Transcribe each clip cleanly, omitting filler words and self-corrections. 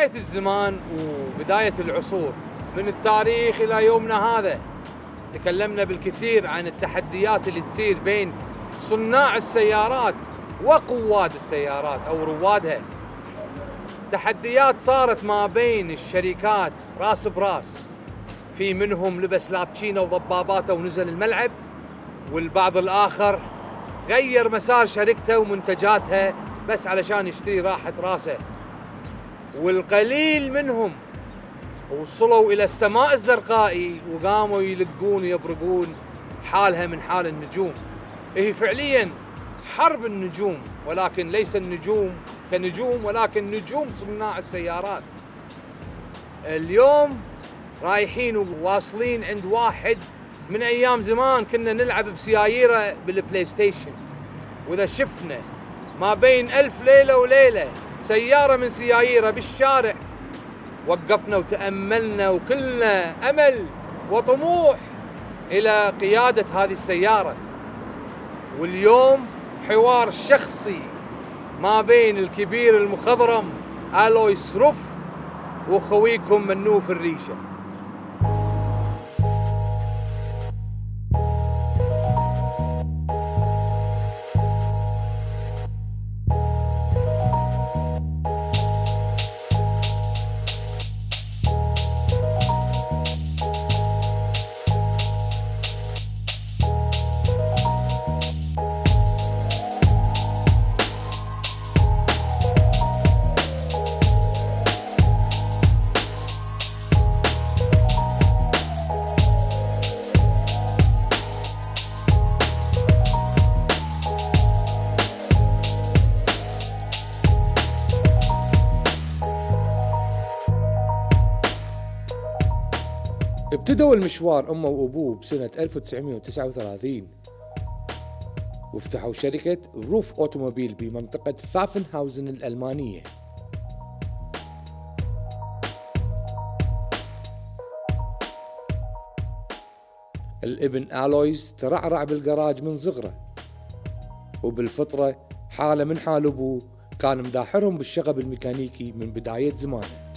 بداية الزمان وبداية العصور من التاريخ إلى يومنا هذا تكلمنا بالكثير عن التحديات اللي تصير بين صناع السيارات وقواد السيارات أو روادها. تحديات صارت ما بين الشركات راس براس، في منهم لبس لابتشينو وضباباته ونزل الملعب، والبعض الآخر غير مسار شركته ومنتجاتها بس علشان يشتري راحة راسه، والقليل منهم وصلوا إلى السماء الزرقاء وقاموا يلقون ويبرقون حالها من حال النجوم. هي فعليا حرب النجوم، ولكن ليس النجوم كنجوم ولكن نجوم صناع السيارات. اليوم رايحين وواصلين عند واحد من أيام زمان كنا نلعب بسياييره بالبلاي ستيشن، وإذا شفنا ما بين 1000 ليلة وليلة سيارة من سياييره بالشارع وقفنا وتأملنا وكلنا أمل وطموح إلى قيادة هذه السيارة. واليوم حوار شخصي ما بين الكبير المخضرم ألويس روف وخويكم منوف الريشة. ابتدوا المشوار أمه وأبوه بسنة 1939 وافتحوا شركة روف أوتوموبيل بمنطقة فافنهاوزن الألمانية. الابن ألويس ترعرع بالجراج من صغره، وبالفطرة حاله من حال أبوه كان مداحرهم بالشغب الميكانيكي من بداية زمانه.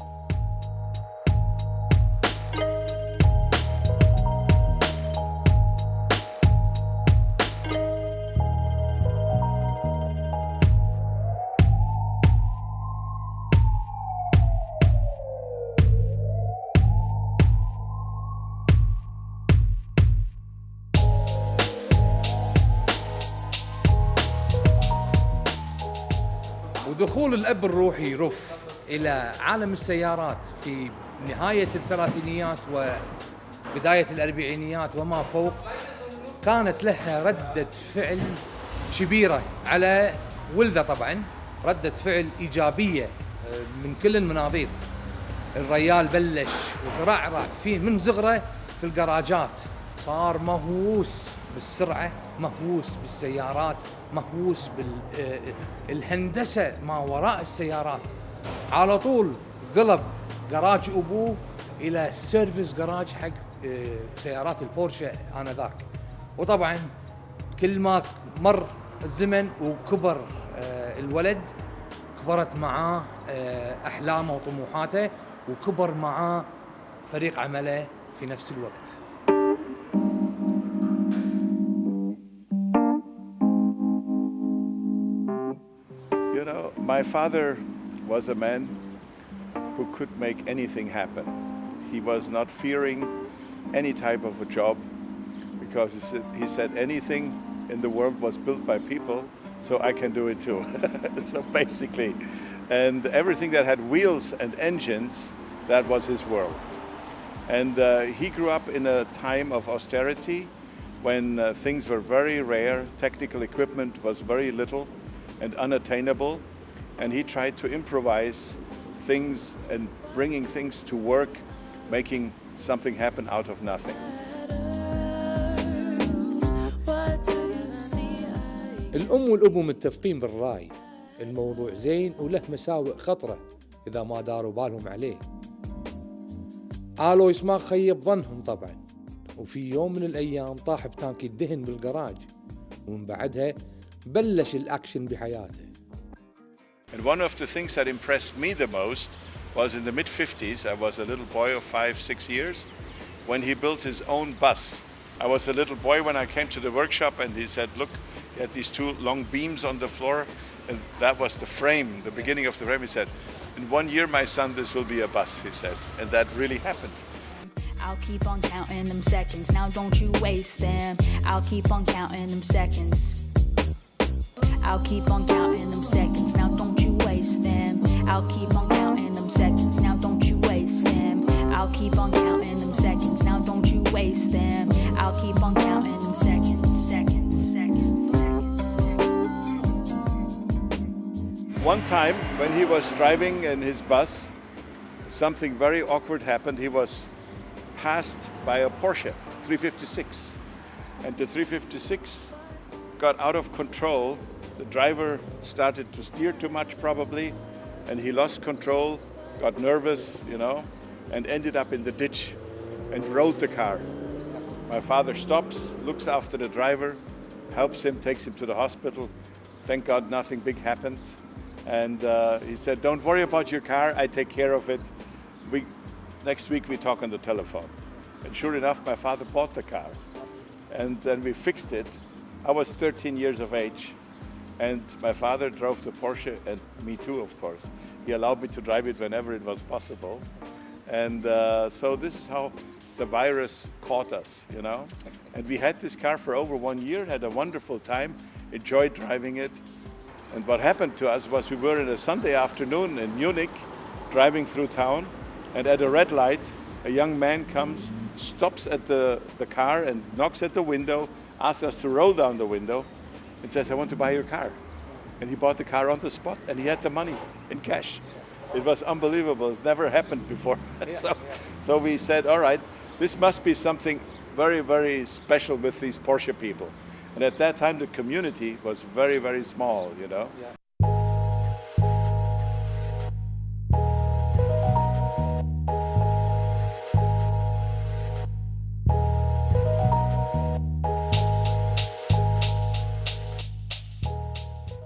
ودخول الأب الروحي روف إلى عالم السيارات في نهاية الثلاثينيات وبداية الأربعينيات وما فوق كانت لها ردة فعل كبيرة على ولده، طبعا ردة فعل إيجابية من كل المناظير. الريال بلش وترعرع فيه من صغره في الجراجات، صار مهووس بالسرعة، مهووس بالسيارات، مهووس بالهندسة ما وراء السيارات. على طول قلب جراج أبوه إلى سيرفيس جراج حق سيارات البورشة آنذاك. وطبعا كل ما مر الزمن وكبر الولد كبرت معاه أحلامه وطموحاته، وكبر معاه فريق عمله في نفس الوقت. You know, my father was a man who could make anything happen. He was not fearing any type of a job because he said anything in the world was built by people, so I can do it too. So basically, and everything that had wheels and engines, that was his world. And he grew up in a time of austerity when things were very rare, technical equipment was very little and unattainable, and he tried to improvise things and bringing things to work, making something happen out of nothing. الأم والأبو متفقين بالرأي، الموضوع زين وله مساوئ خطرة إذا ما داروا بالهم عليه. ألويس ما خيب ظنهم طبعا، وفي يوم من الأيام طاح بتانك الدهن بالجراج، ومن بعدها بلش الأكشن بحياته. And one of the things that impressed me the most was in the mid-50s. I was a little boy of 5, 6 years when he built his own bus. I was a little boy when I came to the workshop, and he said, look, he had these 2 long beams on the floor, and that was the frame, the beginning of the frame. He said, in 1 year, my son, this will be a bus, he said. And that really happened. I'll keep on counting them seconds, now don't you waste them. I'll keep on counting them seconds. I'll keep on counting them seconds, now don't you waste them. I'll keep on counting them seconds, now don't you waste them. I'll keep on counting them seconds, now don't you waste them. I'll keep on counting them seconds, seconds, seconds. One time when he was driving in his bus, something very awkward happened. He was passed by a Porsche 356, and the 356 got out of control. The driver started to steer too much probably, and he lost control, got nervous, and ended up in the ditch and rode the car. My father stops, looks after the driver, helps him, takes him to the hospital. Thank God nothing big happened. And he said, don't worry about your car, I take care of it. Next week we talk on the telephone. And sure enough, my father bought the car. And then we fixed it. I was 13 years of age. And my father drove the Porsche, and me too, of course. He allowed me to drive it whenever it was possible. And so this is how the virus caught us, And we had this car for over 1 year, had a wonderful time, enjoyed driving it. And what happened to us was we were on a Sunday afternoon in Munich, driving through town, and at a red light, a young man comes, stops at the car and knocks at the window, asks us to roll down the window, and says, I want to buy your car. And he bought the car on the spot, and he had the money in cash. It was unbelievable. It's never happened before. So we said, all right, this must be something very, very special with these Porsche people. And at that time, the community was very, very small, Yeah.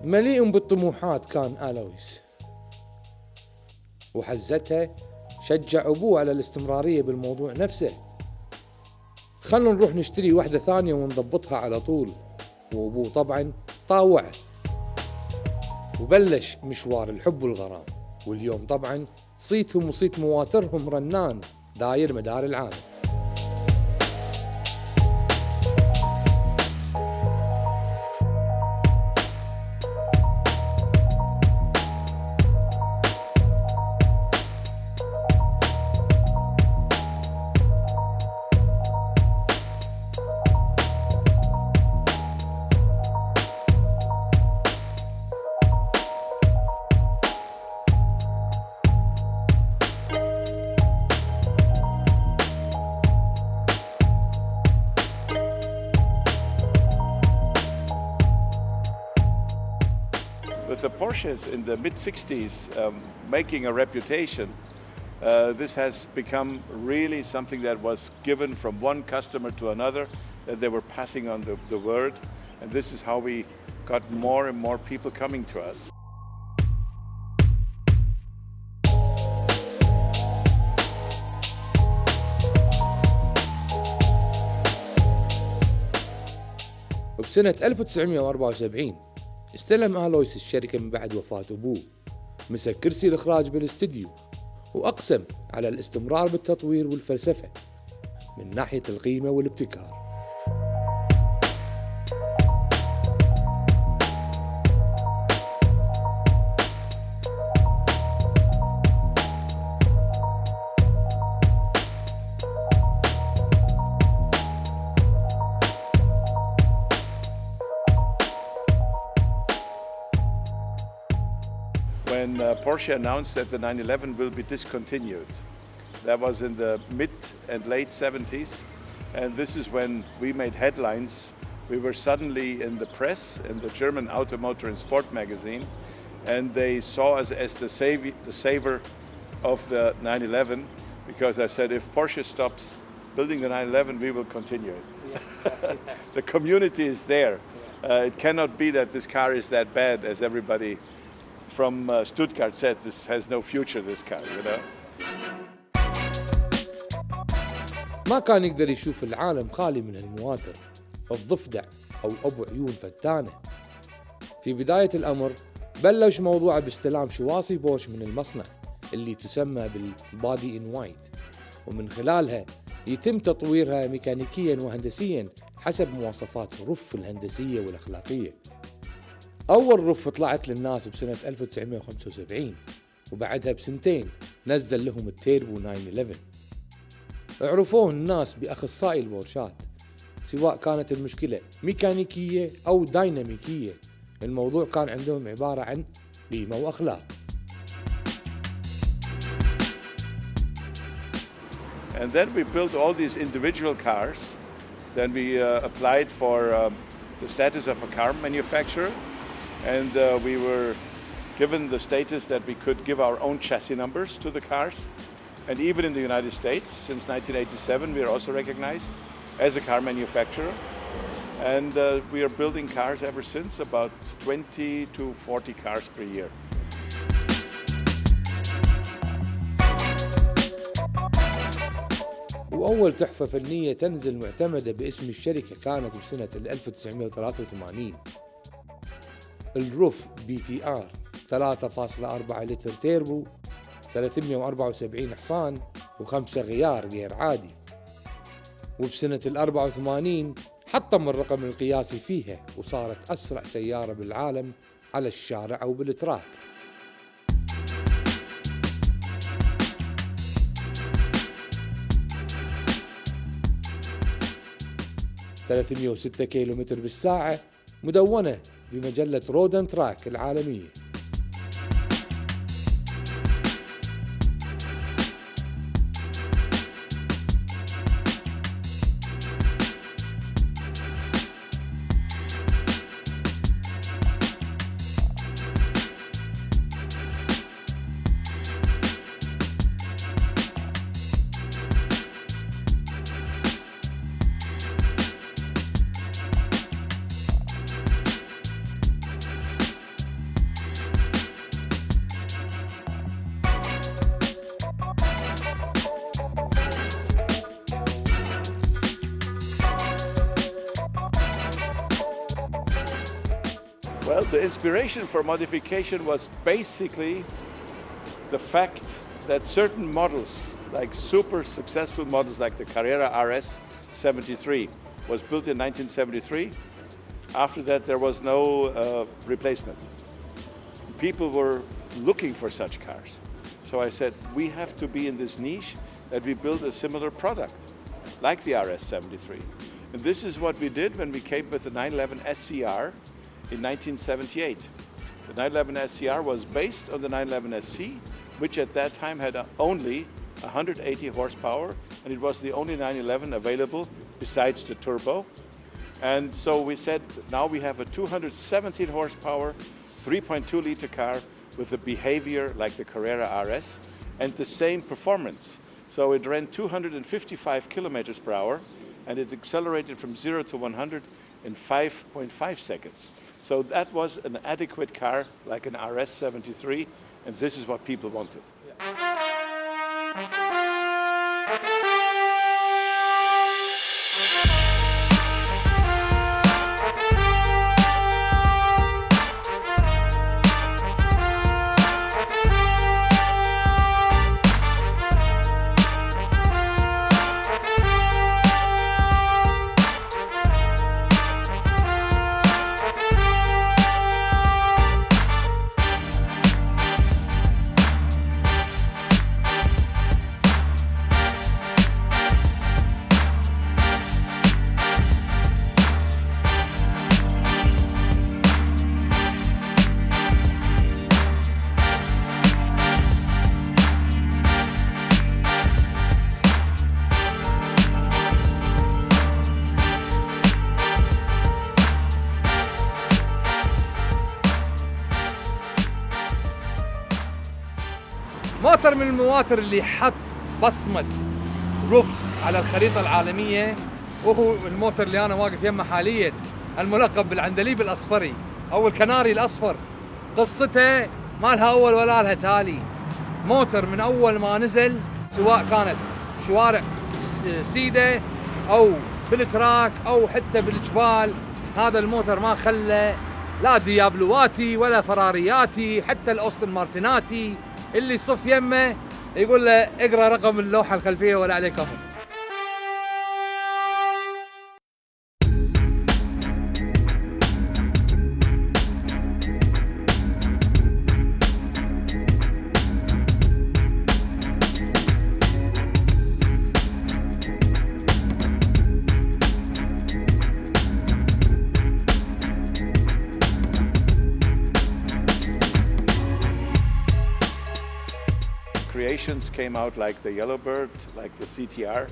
مليء بالطموحات كان ألويس، وحزتها شجع أبوه على الاستمرارية بالموضوع نفسه. خلنا نروح نشتري واحدة ثانية ونضبطها على طول، وأبوه طبعا طاوعه، وبلش مشوار الحب والغرام. واليوم طبعا صيتهم وصيت مواترهم رنان داير مدار العالم. With the Porsches in the mid-60s making a reputation, this has become really something that was given from one customer to another, that they were passing on the word. And this is how we got more and more people coming to us. وبسنة 1974 استلم ألويس الشركة من بعد وفاة أبوه، مسك كرسي الإخراج بالاستديو، وأقسم على الاستمرار بالتطوير والفلسفة من ناحية القيمة والابتكار. When Porsche announced that the 911 will be discontinued, that was in the mid and late 70s, and this is when we made headlines. We were suddenly in the press, in the German Automotor and Sport magazine, and they saw us as the savior of the 911, because I said, if Porsche stops building the 911, we will continue it. Yeah. The community is there. It cannot be that this car is that bad as everybody from Stuttgart said, this has no future, this car, you know. ما كان يقدر يشوف العالم خالي من المواتر، الضفدع أو أبو عيون فتانة. في بداية الأمر بلش موضوعه باستلام شواصي بوش من المصنع اللي تسمى بالبادي إن وايت، ومن خلالها يتم تطويرها ميكانيكيا وهندسيا حسب مواصفات الرف الهندسية والأخلاقية. أول رف طلعت للناس بسنة 1975، وبعدها بسنتين نزل لهم التيربو 911. عرفوه الناس بأخصائي البورشات، سواء كانت المشكلة ميكانيكية أو دايناميكية، الموضوع كان عندهم عبارة عن قيمة وأخلاق. And then we built all these individual cars. Then we applied for the status of a car manufacturer, and we were given the status that we could give our own chassis numbers to the cars. And even in the United States, since 1987, we are also recognized as a car manufacturer. And we are building cars ever since, about 20 to 40 cars per year. وأول تحفة فنية تنزل معتمدة باسم الشركة كانت بسنة 1983. الروف BTR 3.4 لتر تيربو، 374 حصان و5 غيار غير عادي. وبسنة 84 حطم الرقم القياسي فيها وصارت أسرع سيارة بالعالم على الشارع أو بالتراك. 306 كيلومتر بالساعة، مدونة بمجلة رود تراك العالمية. Well, the inspiration for modification was basically the fact that certain models, like super successful models like the Carrera RS 73, was built in 1973. After that, there was no replacement. People were looking for such cars. So I said, we have to be in this niche that we build a similar product, like the RS 73. And this is what we did when we came with the 911 SCR in 1978. The 911 SCR was based on the 911 SC, which at that time had only 180 horsepower, and it was the only 911 available besides the turbo. And so we said, now we have a 217 horsepower, 3.2 liter car with a behavior like the Carrera RS and the same performance. So it ran 255 kilometers per hour, and it accelerated from 0 to 100 in 5.5 seconds. So that was an adequate car, like an RS 73, and this is what people wanted. موتر من المواتر اللي حط بصمة روف على الخريطة العالمية، وهو الموتر اللي أنا واقف يمه حاليا، الملقب بالعندليب الأصفري أو الكناري الأصفر. قصته ما لها أول ولا لها تالي. موتر من أول ما نزل، سواء كانت شوارع سيدة أو بالتراك أو حتى بالجبال، هذا الموتر ما خلى لا ديابلواتي ولا فرارياتي، حتى الأوستن مارتيناتي اللي يصف يمه يقول له اقرأ رقم اللوحة الخلفية ولا عليك أمر. Creations came out like the Yellowbird, like the CTR,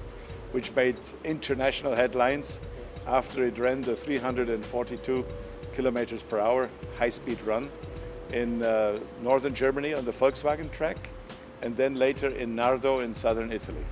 which made international headlines after it ran the 342 kilometers per hour high-speed run in northern Germany on the Volkswagen track, and then later in Nardo in southern Italy.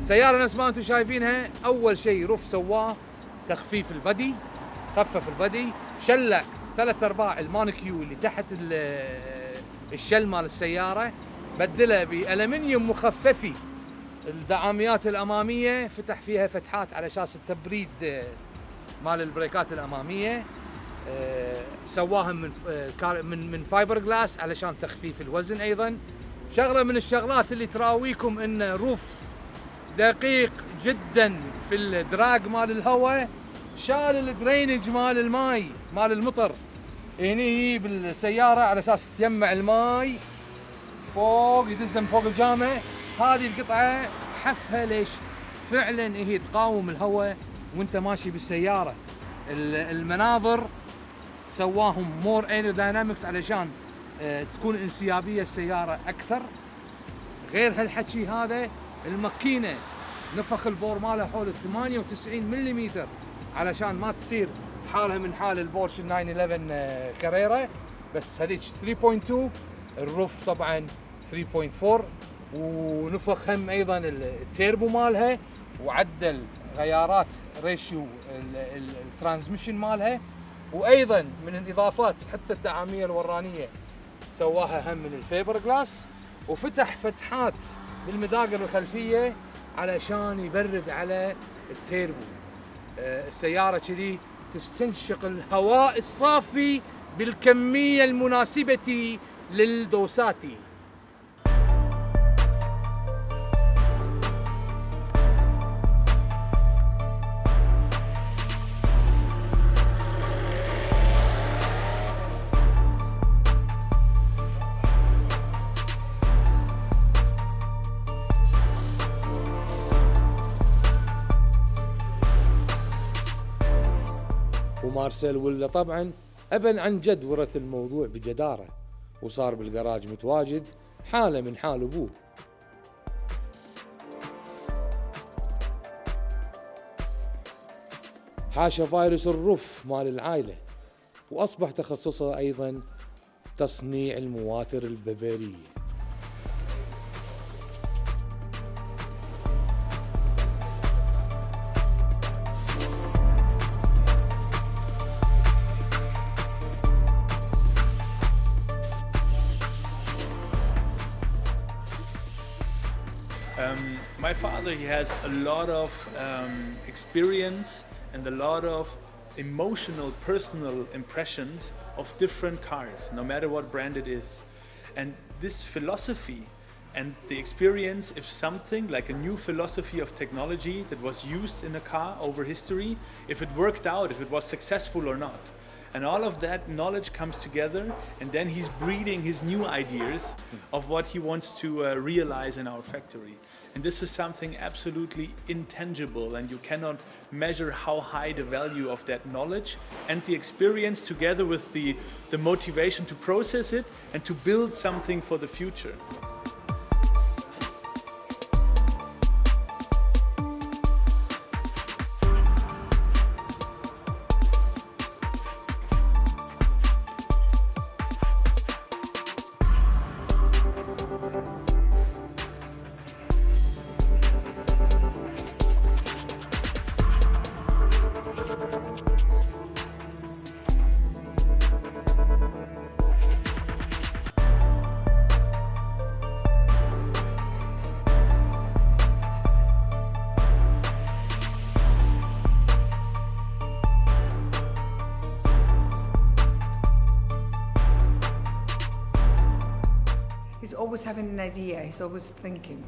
سيارة نفس ما انتم شايفينها، اول شيء رف سواه تخفيف البدي، خفف البدي، شلع 3/4 المانيكيو اللي تحت الشل مال السيارة، بدله بألمنيوم مخففي. الدعاميات الأمامية فتح فيها فتحات على اساس التبريد مال البريكات الأمامية، سواهم من فايبر جلاس علشان تخفيف الوزن. ايضا شغلة من الشغلات اللي تراويكم ان روف دقيق جدا في الدراج مال الهواء، شال الدرينج مال الماي مال المطر هني بالسيارة على اساس تجمع الماي فوق، يدزم فوق الجامع. هذه القطعة حفها ليش؟ فعلا هي تقاوم الهواء وانت ماشي بالسيارة. المناظر سواهم مور ايروداينامكس علشان تكون انسيابية السيارة اكثر. غير هالحكي هذا، الماكينة نفخ البور ماله حول 98 ملم علشان ما تصير حالها من حال البورش 911 كاريرا، بس هذيك 3.2. الروف طبعا 3.4، ونفخ هم ايضا التيربو مالها، وعدل غيارات ريشيو الترانسميشن مالها. وايضا من الاضافات حتى الدعامية الورانية سواها هم من الفيبر جلاس، وفتح فتحات بالمداقر الخلفية علشان يبرد على التيربو. السيارة كذي تستنشق الهواء الصافي بالكمية المناسبة للدوسات. ومارسيل ولا طبعا أبا عن جد ورث الموضوع بجدارة، وصار بالجراج متواجد حالة من حال أبوه. حاشا فايروس الروف مال العائلة، وأصبح تخصصه أيضا تصنيع المواتر البافارية. My father, he has a lot of experience and a lot of emotional, personal impressions of different cars, no matter what brand it is. And this philosophy and the experience of something like a new philosophy of technology that was used in a car over history, if it worked out, if it was successful or not. And all of that knowledge comes together, and then he's breeding his new ideas of what he wants to realize in our factory. And this is something absolutely intangible, and you cannot measure how high the value of that knowledge and the experience together with the motivation to process it and to build something for the future. He's always having an idea, he's always thinking.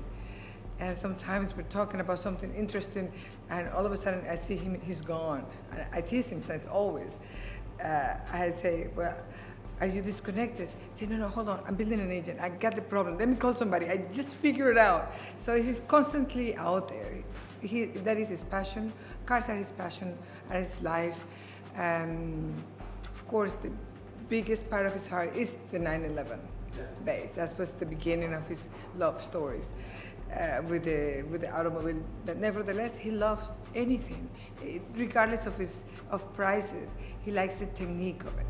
And sometimes we're talking about something interesting and all of a sudden I see him, he's gone. And I tease him since always. I say, well, are you disconnected? He said, no, hold on, I'm building an agent, I got the problem, let me call somebody, I just figured it out. So he's constantly out there. That is his passion, cars are his passion, and his life. Of course, the biggest part of his heart is the 9/11 base. That was the beginning of his love stories with the automobile. But nevertheless, he loves anything, regardless of prices. He likes the technique of it.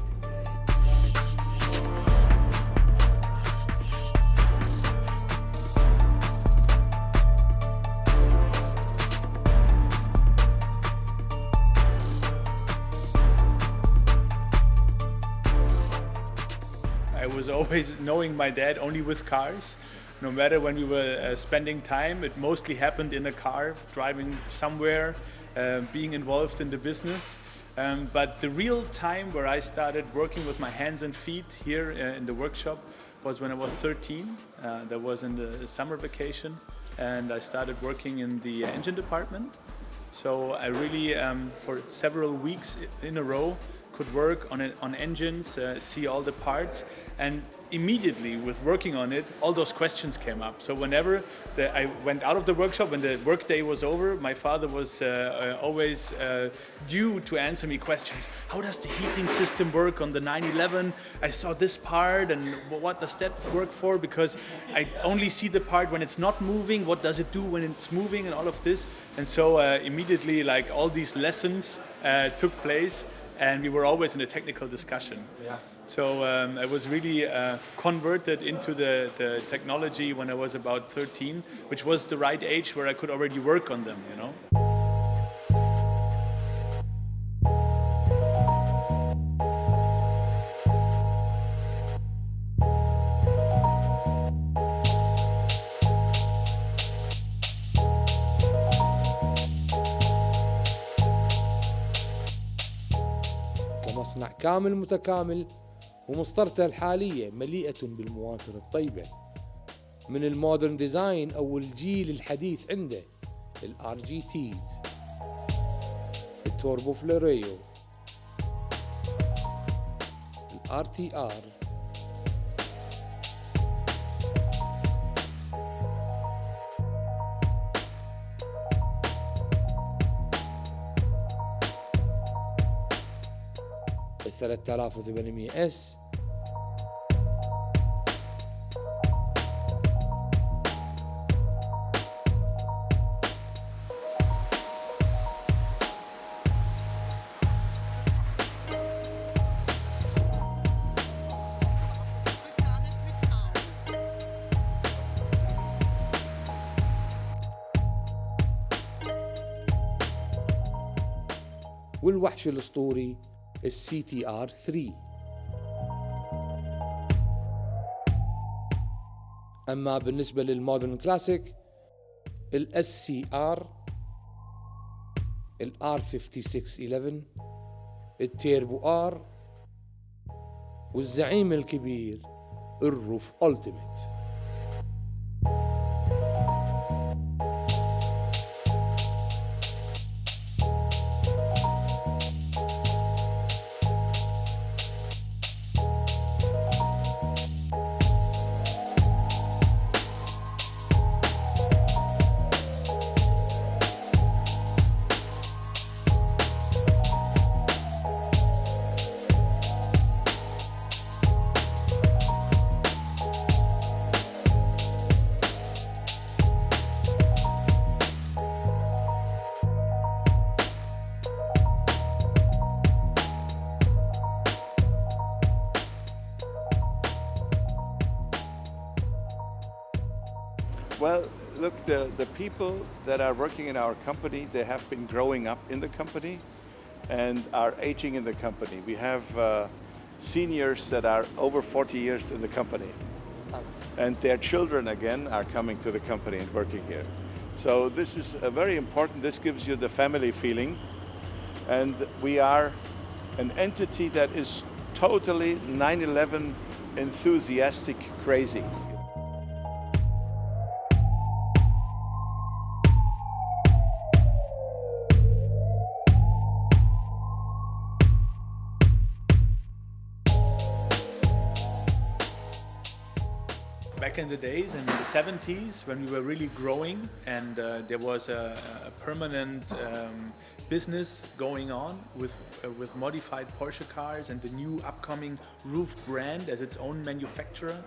I was always knowing my dad only with cars. No matter when we were spending time, it mostly happened in a car, driving somewhere, being involved in the business. But the real time where I started working with my hands and feet here in the workshop was when I was 13. That was in the summer vacation, and I started working in the engine department. So I really, for several weeks in a row, could work on engines, see all the parts, and immediately with working on it, all those questions came up. So whenever I went out of the workshop, when the workday was over, my father was always due to answer me questions. How does the heating system work on the 911? I saw this part, and what does that work for? Because I only see the part when it's not moving. What does it do when it's moving, and all of this? And so immediately, like, all these lessons took place, and we were always in a technical discussion. Yeah. So I was really converted into the technology when I was about 13, which was the right age where I could already work on them, you know. كمصنع كامل متكامل، ومسطرته الحالية مليئة بالمواتر الطيبة من المودرن ديزاين أو الجيل الحديث عنده الار جي تيز، التوربو فلوريو، الار تي ار، ال 3800 اس، والوحش الأسطوري السي تي ار 3. أما بالنسبة للمودرن كلاسيك SCR، R5611، التيربو R، والزعيم الكبير الروف ألتيميت. Well, look, the people that are working in our company, they have been growing up in the company and are aging in the company. We have seniors that are over 40 years in the company. And their children, again, are coming to the company and working here. So this is very important. This gives you the family feeling. And we are an entity that is totally 9/11 enthusiastic crazy. Back in the days, in the 70s, when we were really growing and there was a permanent business going on with modified Porsche cars and the new upcoming Roof brand as its own manufacturer.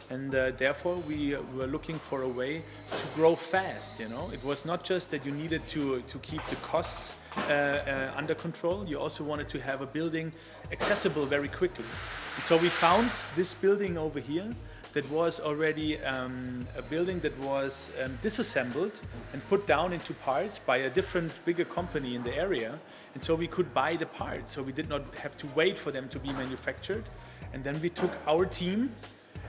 And therefore we were looking for a way to grow fast, you know. It was not just that you needed to keep the costs under control, you also wanted to have a building accessible very quickly. So we found this building over here that was already a building that was disassembled and put down into parts by a different bigger company in the area. And so we could buy the parts, so we did not have to wait for them to be manufactured. And then we took our team,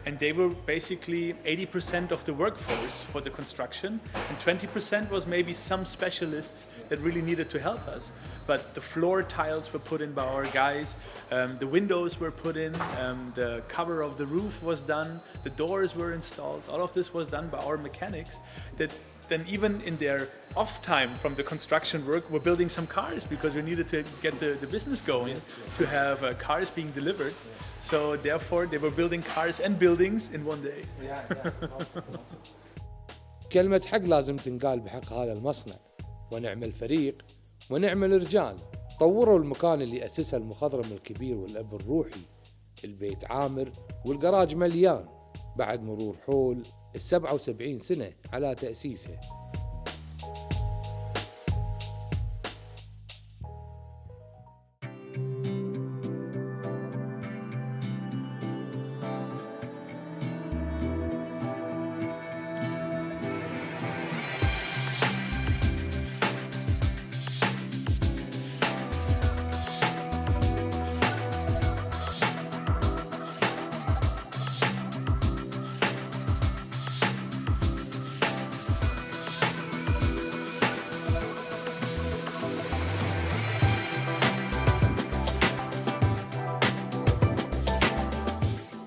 and they were basically 80% of the workforce for the construction, and 20% was maybe some specialists that really needed to help us. But the floor tiles were put in by our guys, the windows were put in, the cover of the roof was done, the doors were installed. All of this was done by our mechanics that then even in their off time from the construction work were building some cars because we needed to get the business going, to have cars being delivered. So therefore they were building cars and buildings in one day. كلمة حق لازم تنقال بحق هذا المصنع، ونعمل فريق ونعمل رجال طوروا المكان اللي أسسها المخضرم الكبير والأب الروحي. البيت عامر والجراج مليان بعد مرور حول 77 سنة على تأسيسه.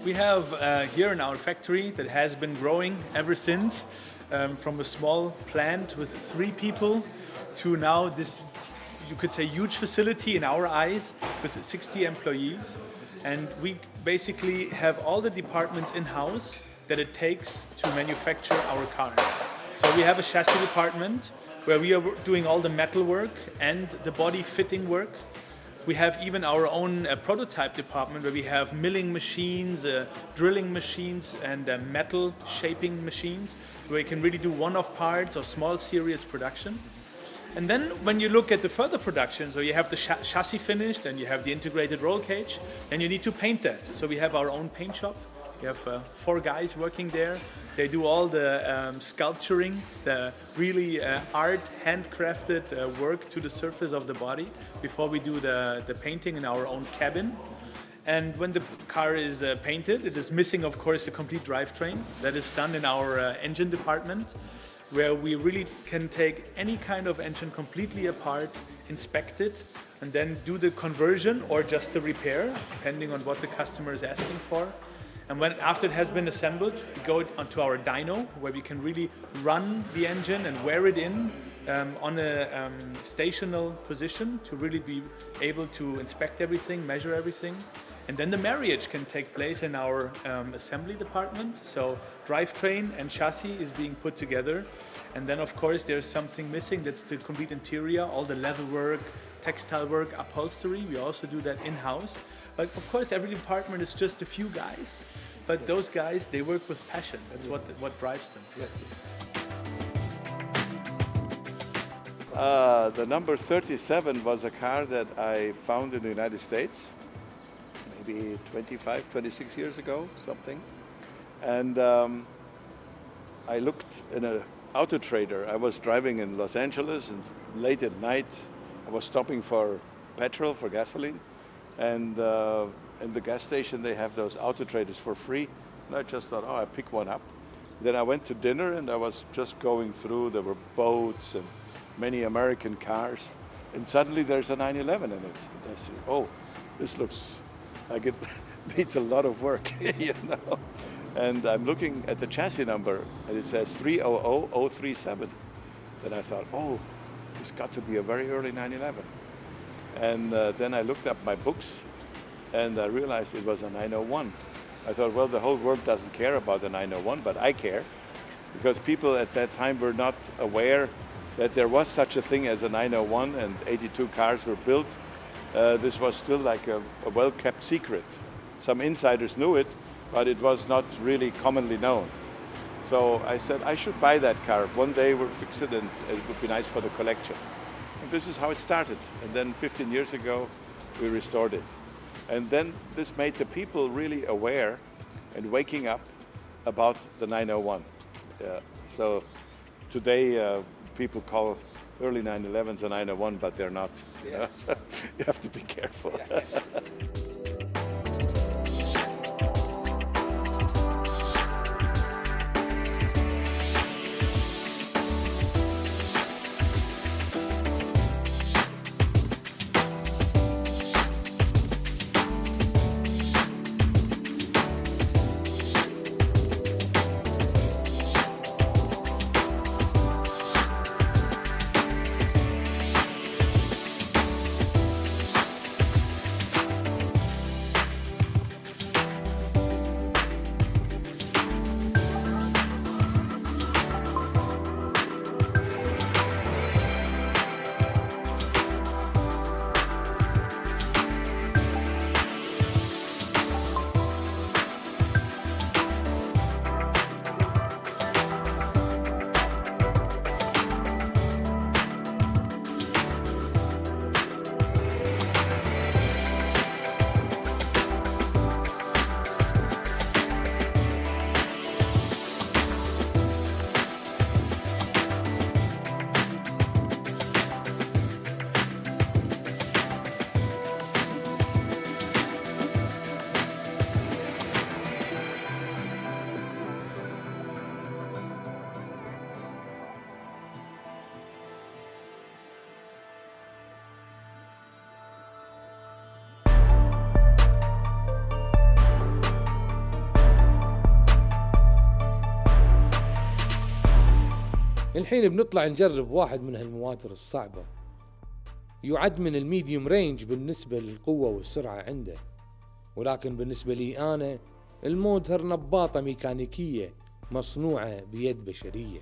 We have here in our factory that has been growing ever since, from a small plant with 3 people to now this, you could say, huge facility in our eyes with 60 employees. And we basically have all the departments in-house that it takes to manufacture our cars. So we have a chassis department where we are doing all the metal work and the body fitting work. We have even our own prototype department where we have milling machines, drilling machines, and metal shaping machines where you can really do one-off parts or small series production. And then when you look at the further production, so you have the chassis finished and you have the integrated roll cage, and you need to paint that. So we have our own paint shop. We have 4 guys working there. They do all the sculpturing, the really art, handcrafted work to the surface of the body before we do the painting in our own cabin. And when the car is painted, it is missing, of course, the complete drivetrain. That is done in our engine department. where we really can take any kind of engine completely apart, inspect it, and then do the conversion or just the repair, depending on what the customer is asking for. And after it has been assembled, we go onto our dyno, where we can really run the engine and wear it in on a stational position to really be able to inspect everything, measure everything. And then the marriage can take place in our assembly department. So drivetrain and chassis is being put together. And then of course there's something missing, that's the complete interior, all the leather work, textile work, upholstery. We also do that in-house. But of course every department is just a few guys, but those guys, they work with passion. That's what drives them. The number 37 was a car that I found in the United States, maybe 25, 26 years ago, something. And I looked in an auto trader. I was driving in Los Angeles, and late at night, I was stopping for petrol, for gasoline. And in the gas station, they have those auto traders for free. And I just thought, oh, I pick one up. Then I went to dinner, and I was just going through. There were boats and many American cars. And suddenly there's a 911 in it. And I said, oh, this looks like it needs a lot of work, you know. And I'm looking at the chassis number, and it says 300037. Then I thought, oh, it's got to be a very early 911. And then I looked up my books, and I realized it was a 901. I thought, well, the whole world doesn't care about the 901, but I care, because people at that time were not aware that there was such a thing as a 901, and 82 cars were built. This was still like a well-kept secret. Some insiders knew it, but it was not really commonly known. So I said, I should buy that car. One day we'll fix it, and it would be nice for the collection. And this is how it started. And then 15 years ago, we restored it. And then this made the people really aware and waking up about the 901. So today, people call early 911s a 901, but they're not. Yeah. So you have to be careful. Yeah. الحين بنطلع نجرب واحد من هالمواتر الصعبة، يعد من الميديوم رينج بالنسبة للقوة والسرعة عنده، ولكن بالنسبة لي أنا الموتر نباطة ميكانيكية مصنوعة بيد بشرية.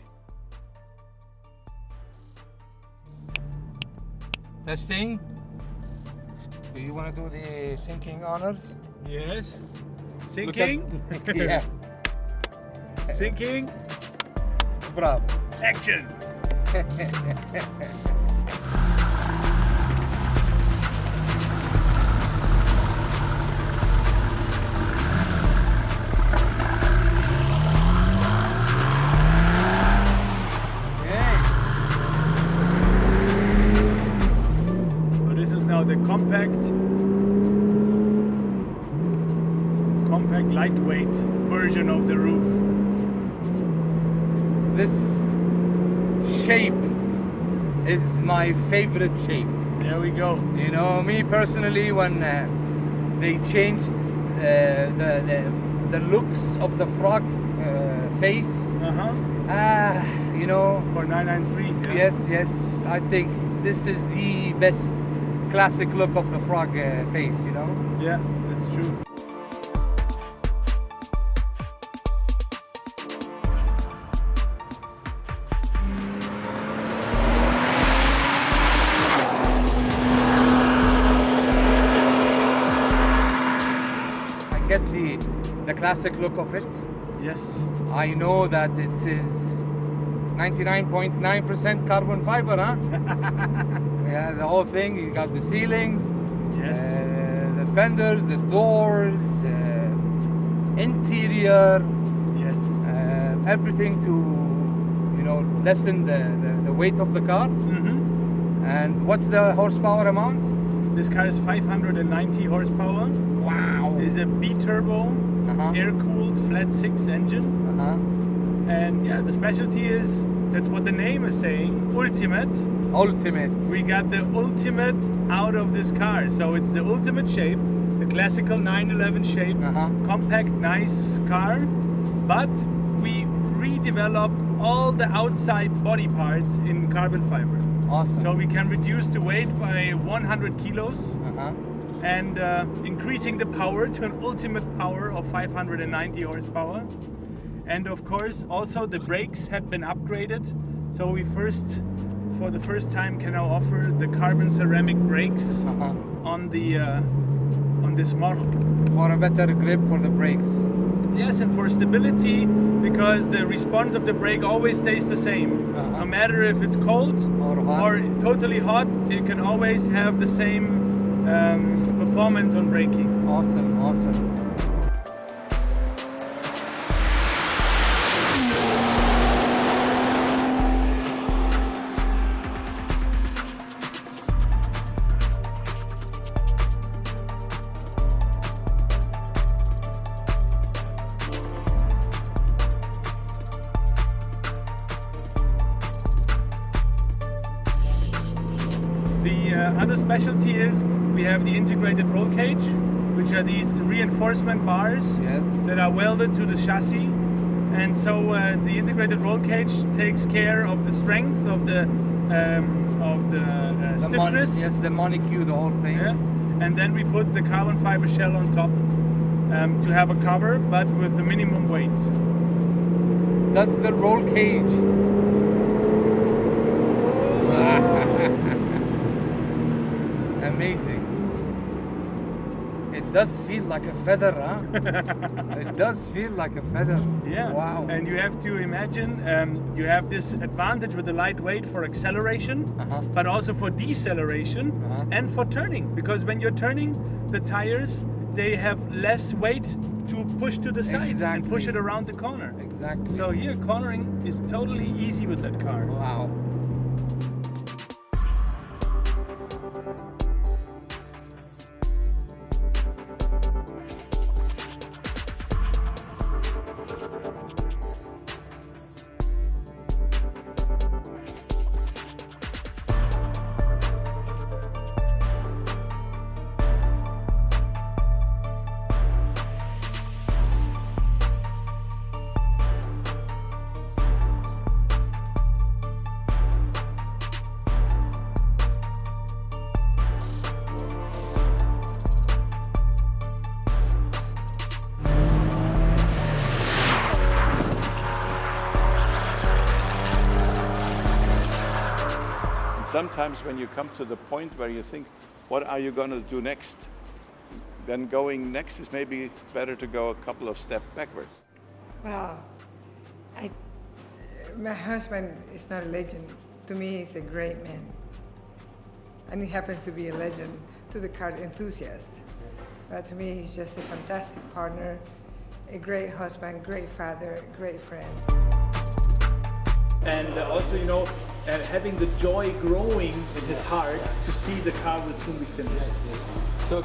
Testing. Do you want to do the sinking honors? Yes. Sinking. Yeah. Sinking. Bravo. Action. The compact lightweight version of the roof. This shape is my favorite shape. There we go. You know, me personally, when they changed the looks of the frog face, you know. For 993. Yeah. Yes, I think this is the best classic look of the frog face, you know. Yeah, that's true. Get the classic look of it. Yes. I know that it is 99.9% carbon fiber, huh? Yeah, the whole thing. You got the ceilings, Yes. the fenders, the doors, interior, Yes. everything to, you know, lessen the weight of the car. Mm-hmm. And what's the horsepower amount? This car is 590 horsepower. Wow. It is a B-turbo, air-cooled flat 6 engine. And yeah, the specialty is, that's what the name is saying, ultimate. Ultimate. We got the ultimate out of this car. So it's the ultimate shape, the classical 911 shape, compact, nice car. But we redeveloped all the outside body parts in carbon fiber. Awesome. So we can reduce the weight by 100 kilos and increasing the power to an ultimate power of 590 horsepower. And of course, also the brakes have been upgraded. So we for the first time, can now offer the carbon ceramic brakes on this model. For a better grip for the brakes. Yes, and for stability, because the response of the brake always stays the same. No matter if it's cold Or hot. or totally hot, it can always have the same performance on braking. Awesome, awesome. The other specialty is we have the integrated roll cage, which are these reinforcement bars that are welded to the chassis. And so the integrated roll cage takes care of the strength of the stiffness. Yes, the molecule, the whole thing. Yeah. And then we put the carbon fiber shell on top to have a cover, but with the minimum weight. Does the roll cage amazing. It does feel like a feather, huh? It does feel like a feather. Yeah. Wow. And you have to imagine you have this advantage with the lightweight for acceleration, but also for deceleration and for turning. Because when you're turning, the tires, they have less weight to push to the side and push it around the corner. Exactly. So here, cornering is totally easy with that car. Wow. Sometimes when you come to the point where you think, what are you going to do next? Then going next is maybe better to go a couple of steps backwards. Well, my husband is not a legend. To me, he's a great man. And he happens to be a legend to the car enthusiast. But to me, he's just a fantastic partner, a great husband, great father, great friend. And also, you know, having the joy growing in his heart to see the car will soon be finished. So